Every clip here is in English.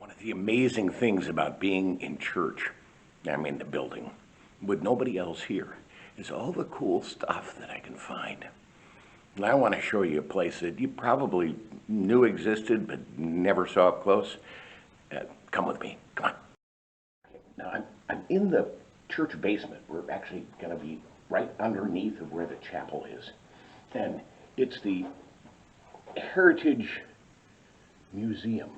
One of the amazing things about being in church, the building, with nobody else here, is all the cool stuff that I can find. And I want to show you a place that you probably knew existed but never saw up close. Come with me, come on. Now I'm in the church basement. We're actually going to be right underneath of where the chapel is. And it's the Heritage Museum.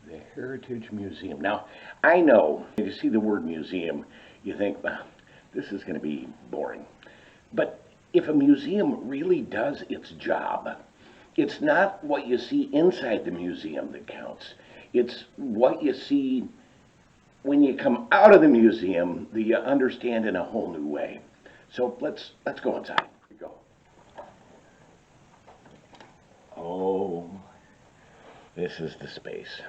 The Heritage Museum. Now, I know, when you see the word museum, you think, well, this is going to be boring. But if a museum really does its job, it's not what you see inside the museum that counts. It's what you see when you come out of the museum that you understand in a whole new way. So let's go inside. Here we go. Oh, this is the space.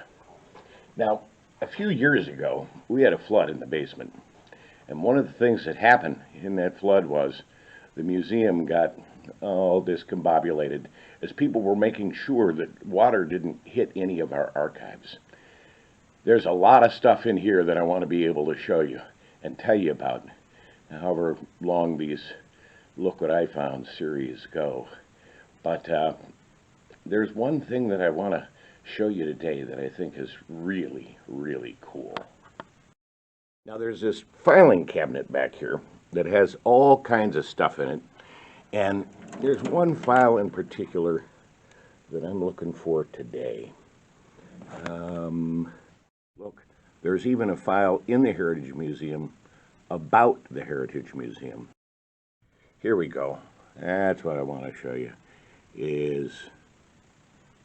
Now, a few years ago, we had a flood in the basement. And one of the things that happened in that flood was the museum got all discombobulated as people were making sure that water didn't hit any of our archives. There's a lot of stuff in here that I want to be able to show you and tell you about, however long these Look What I Found series go. But there's one thing that I want to show you today that I think is really, really cool. Now there's this filing cabinet back here that has all kinds of stuff in it, and there's one file in particular that I'm looking for today. Look, there's even a file in the Heritage Museum about the Heritage Museum. Here we go. That's what I want to show you, is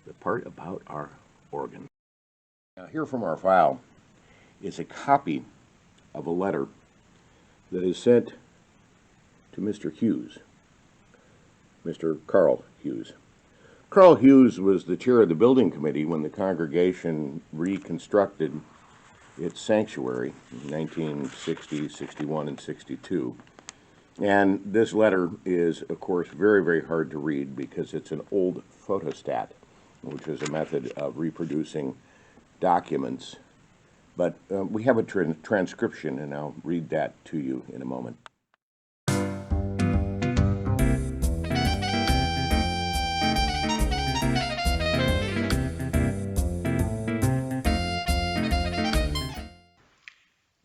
the part about our organ. Now here from our file is a copy of a letter that is sent to Mr. Hughes, Mr. Carl Hughes. Carl Hughes was the chair of the building committee when the congregation reconstructed its sanctuary in 1960, 61, and 62. And this letter is, of course, very, very hard to read because it's an old photostat, which is a method of reproducing documents. But we have a transcription, and I'll read that to you in a moment.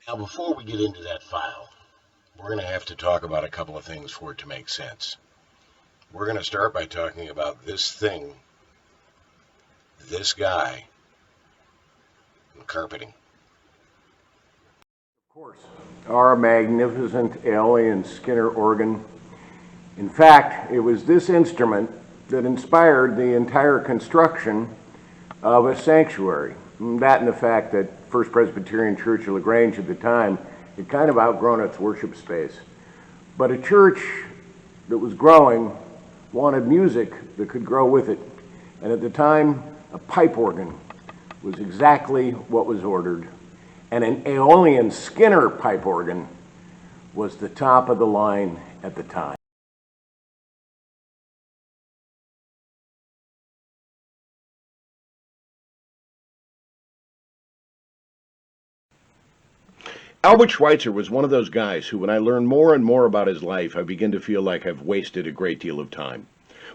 Now, before we get into that file, we're going to have to talk about a couple of things for it to make sense. We're going to start by talking about this thing, this guy, and carpeting. Of course, our magnificent Aolian-Skinner organ. In fact, it was this instrument that inspired the entire construction of a sanctuary. That and the fact that First Presbyterian Church of Grange at the time had kind of outgrown its worship space. But a church that was growing wanted music that could grow with it. And at the time, a pipe organ was exactly what was ordered. And an Aolian-Skinner pipe organ was the top of the line at the time. Albert Schweitzer was one of those guys who, when I learn more and more about his life, I begin to feel like I've wasted a great deal of time.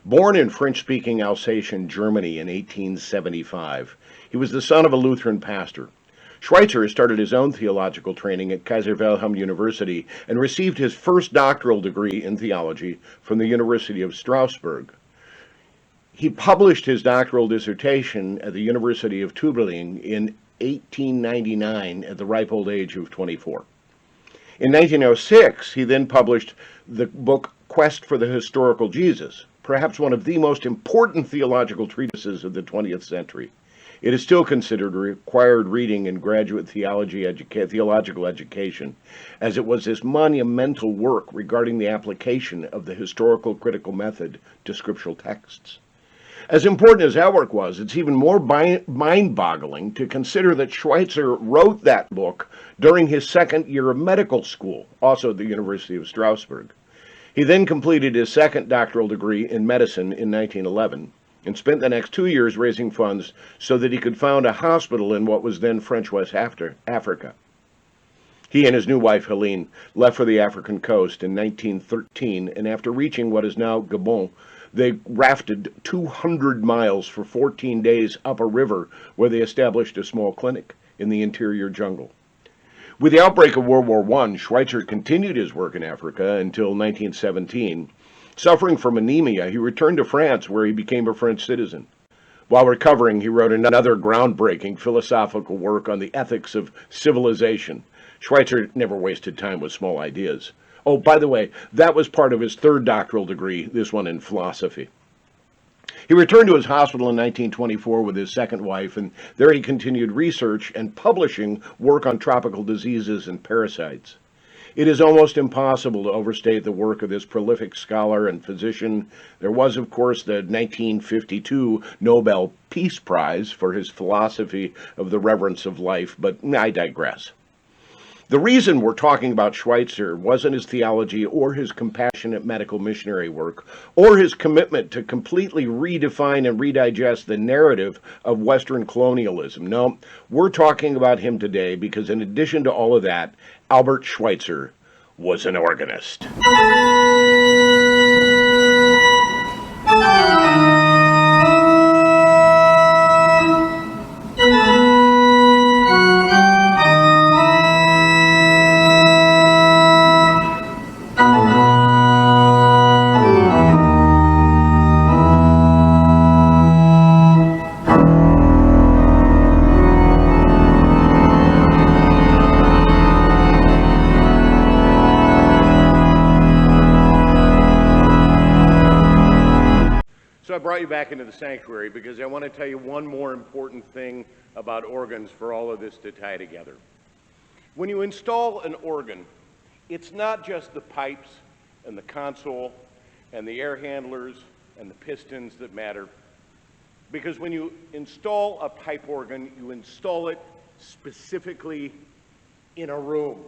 Born in French-speaking Alsatian, Germany in 1875, he was the son of a Lutheran pastor. Schweitzer started his own theological training at Kaiser Wilhelm University and received his first doctoral degree in theology from the University of Strasbourg. He published his doctoral dissertation at the University of Tübingen in 1899 at the ripe old age of 24. In 1906, he then published the book Quest for the Historical Jesus, perhaps one of the most important theological treatises of the 20th century. It is still considered required reading in graduate theological education, as it was this monumental work regarding the application of the historical critical method to scriptural texts. As important as that work was, it's even more mind-boggling to consider that Schweitzer wrote that book during his second year of medical school, also at the University of Strasbourg. He then completed his second doctoral degree in medicine in 1911, and spent the next 2 years raising funds so that he could found a hospital in what was then French West Africa. He and his new wife, Helene, left for the African coast in 1913, and after reaching what is now Gabon, they rafted 200 miles for 14 days up a river where they established a small clinic in the interior jungle. With the outbreak of World War I, Schweitzer continued his work in Africa until 1917. Suffering from anemia, he returned to France, where he became a French citizen. While recovering, he wrote another groundbreaking philosophical work on the ethics of civilization. Schweitzer never wasted time with small ideas. Oh, by the way, that was part of his third doctoral degree, this one in philosophy. He returned to his hospital in 1924 with his second wife, and there he continued research and publishing work on tropical diseases and parasites. It is almost impossible to overstate the work of this prolific scholar and physician. There was, of course, the 1952 Nobel Peace Prize for his philosophy of the reverence of life, but I digress. The reason we're talking about Schweitzer wasn't his theology or his compassionate medical missionary work or his commitment to completely redefine and redigest the narrative of Western colonialism. No, we're talking about him today because in addition to all of that, Albert Schweitzer was an organist. I brought you back into the sanctuary because I want to tell you one more important thing about organs for all of this to tie together. When you install an organ, it's not just the pipes and the console and the air handlers and the pistons that matter, because when you install a pipe organ, you install it specifically in a room.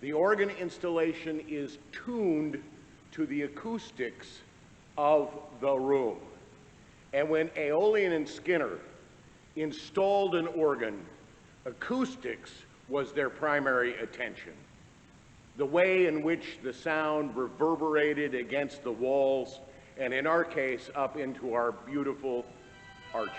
The organ installation is tuned to the acoustics of the room. And when Aolian-Skinner installed an organ, acoustics was their primary attention. The way in which the sound reverberated against the walls, and in our case, up into our beautiful arches.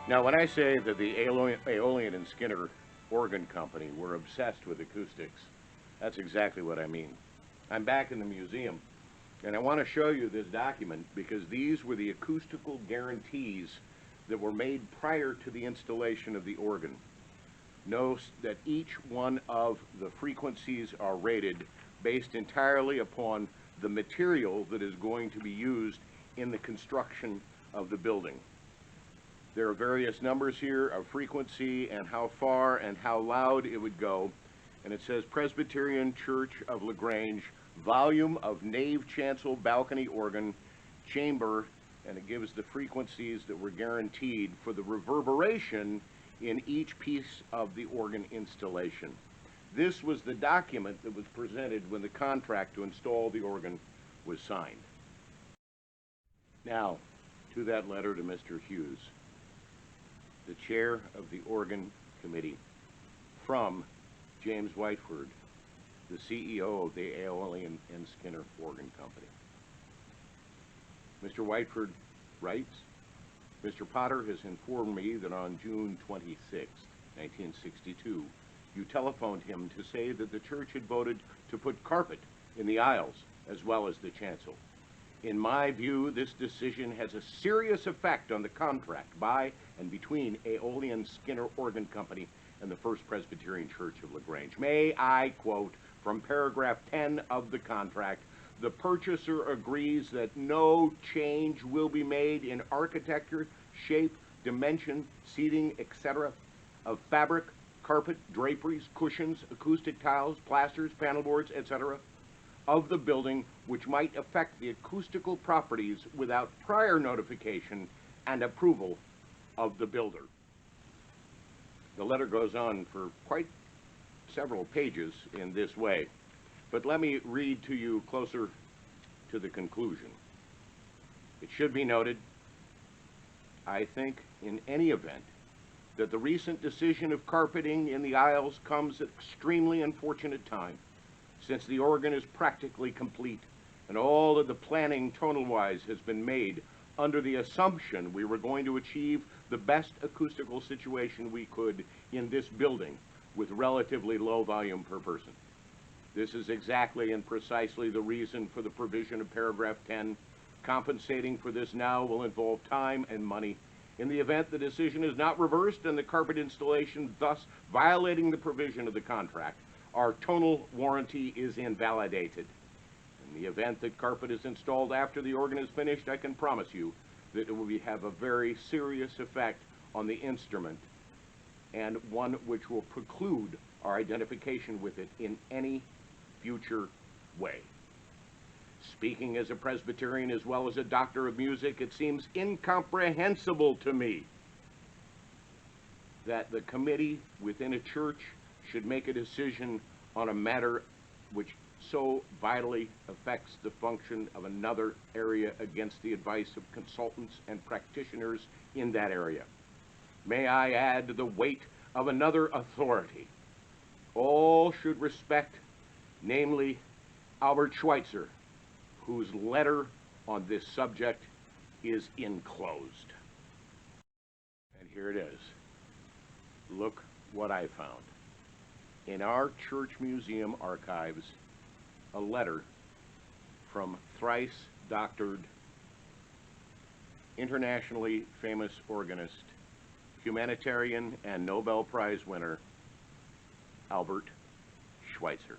Now, when I say that the Aolian-Skinner organ company were obsessed with acoustics, that's exactly what I mean. I'm back in the museum, and I want to show you this document because these were the acoustical guarantees that were made prior to the installation of the organ. Note that each one of the frequencies are rated based entirely upon the material that is going to be used in the construction of the building. There are various numbers here of frequency and how far and how loud it would go. And it says Presbyterian Church of Grange, volume of nave chancel balcony organ, chamber, and it gives the frequencies that were guaranteed for the reverberation in each piece of the organ installation. This was the document that was presented when the contract to install the organ was signed. Now, to that letter to Mr. Hughes, the chair of the organ committee, from James Whiteford, the CEO of the Aolian-Skinner Organ Company. Mr. Whiteford writes, Mr. Potter has informed me that on June 26, 1962, you telephoned him to say that the church had voted to put carpet in the aisles as well as the chancel. In my view, this decision has a serious effect on the contract by and between Aolian-Skinner Organ Company and the First Presbyterian Church of Grange. May I quote from paragraph 10 of the contract, the purchaser agrees that no change will be made in architecture, shape, dimension, seating, etc. of fabric, carpet, draperies, cushions, acoustic tiles, plasters, panel boards, etc. of the building which might affect the acoustical properties without prior notification and approval of the builder. The letter goes on for quite several pages in this way, but let me read to you closer to the conclusion. It should be noted, I think, in any event, that the recent decision of carpeting in the aisles comes at extremely unfortunate time, since the organ is practically complete and all of the planning tonal-wise has been made under the assumption we were going to achieve the best acoustical situation we could in this building with relatively low volume per person. This is exactly and precisely the reason for the provision of paragraph 10. Compensating for this now will involve time and money. In the event the decision is not reversed and the carpet installation thus violating the provision of the contract, our tonal warranty is invalidated. In the event that carpet is installed after the organ is finished, I can promise you that it will have a very serious effect on the instrument, and one which will preclude our identification with it in any future way. Speaking as a Presbyterian as well as a doctor of music, it seems incomprehensible to me that the committee within a church should make a decision on a matter which so vitally affects the function of another area against the advice of consultants and practitioners in that area. May I add the weight of another authority. All should respect, namely Albert Schweitzer, whose letter on this subject is enclosed. And here it is. Look what I found. In our church museum archives, a letter from thrice doctored, internationally famous organist, humanitarian, and Nobel Prize winner, Albert Schweitzer.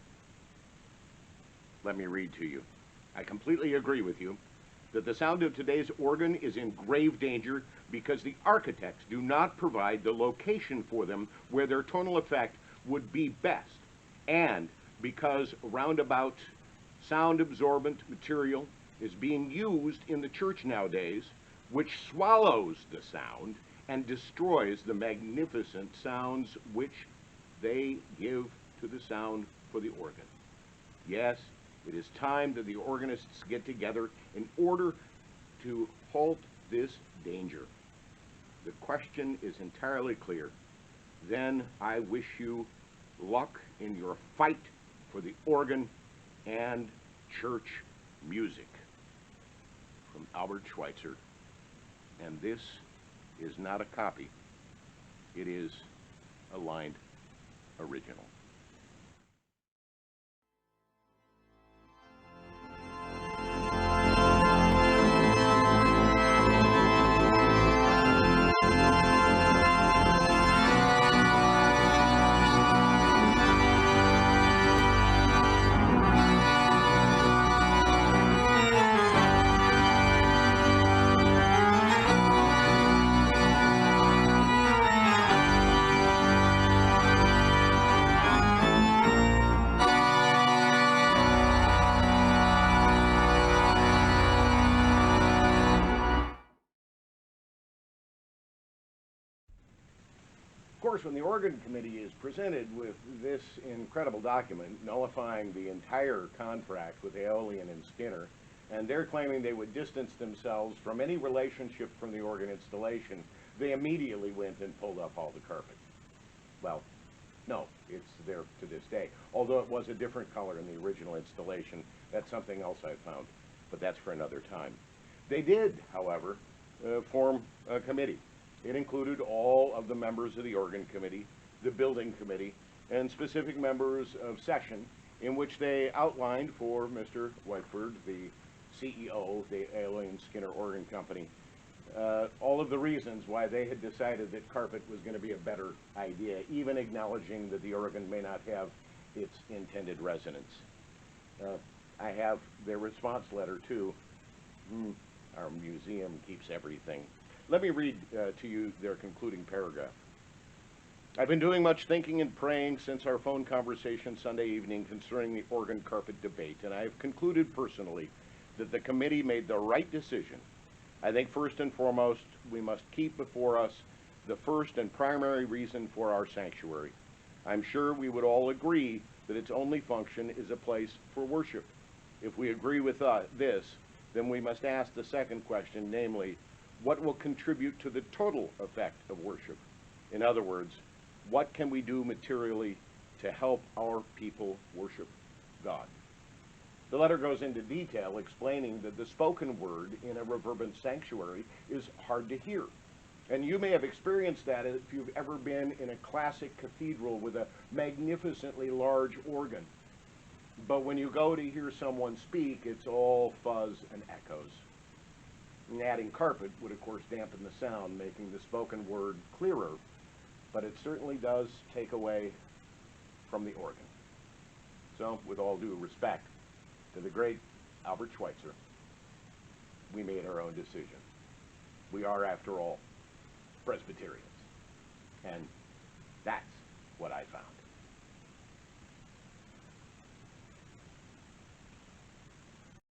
Let me read to you. I completely agree with you that the sound of today's organ is in grave danger because the architects do not provide the location for them where their tonal effect would be best, and because roundabout sound absorbent material is being used in the church nowadays, which swallows the sound and destroys the magnificent sounds which they give to the sound for the organ. Yes, it is time that the organists get together in order to halt this danger. The question is entirely clear. Then I wish you luck in your fight for the organ and church music. From Albert Schweitzer. And this is not a copy. It is a lined original. Of course, when the organ committee is presented with this incredible document nullifying the entire contract with Aolian-Skinner, and they're claiming they would distance themselves from any relationship from the organ installation, they immediately went and pulled up all the carpet. Well, no, it's there to this day. Although it was a different color in the original installation. That's something else I found, but that's for another time. They did, however, form a committee. It included all of the members of the organ committee, the building committee, and specific members of session, in which they outlined for Mr. Whiteford the CEO of the Aolian-Skinner organ company, all of the reasons why they had decided that carpet was going to be a better idea, even acknowledging that the organ may not have its intended resonance. I have their response letter too. Our museum keeps everything. Let me read to you their concluding paragraph. I've been doing much thinking and praying since our phone conversation Sunday evening concerning the organ carpet debate, and I have concluded personally that the committee made the right decision. I think first and foremost, we must keep before us the first and primary reason for our sanctuary. I'm sure we would all agree that its only function is a place for worship. If we agree with this, then we must ask the second question, namely, what will contribute to the total effect of worship? In other words, what can we do materially to help our people worship God? The letter goes into detail explaining that the spoken word in a reverberant sanctuary is hard to hear. And you may have experienced that if you've ever been in a classic cathedral with a magnificently large organ. But when you go to hear someone speak, it's all fuzz and echoes. And adding carpet would, of course, dampen the sound, making the spoken word clearer, but it certainly does take away from the organ. So, with all due respect to the great Albert Schweitzer, we made our own decision. We are, after all, Presbyterians. And that's what I found.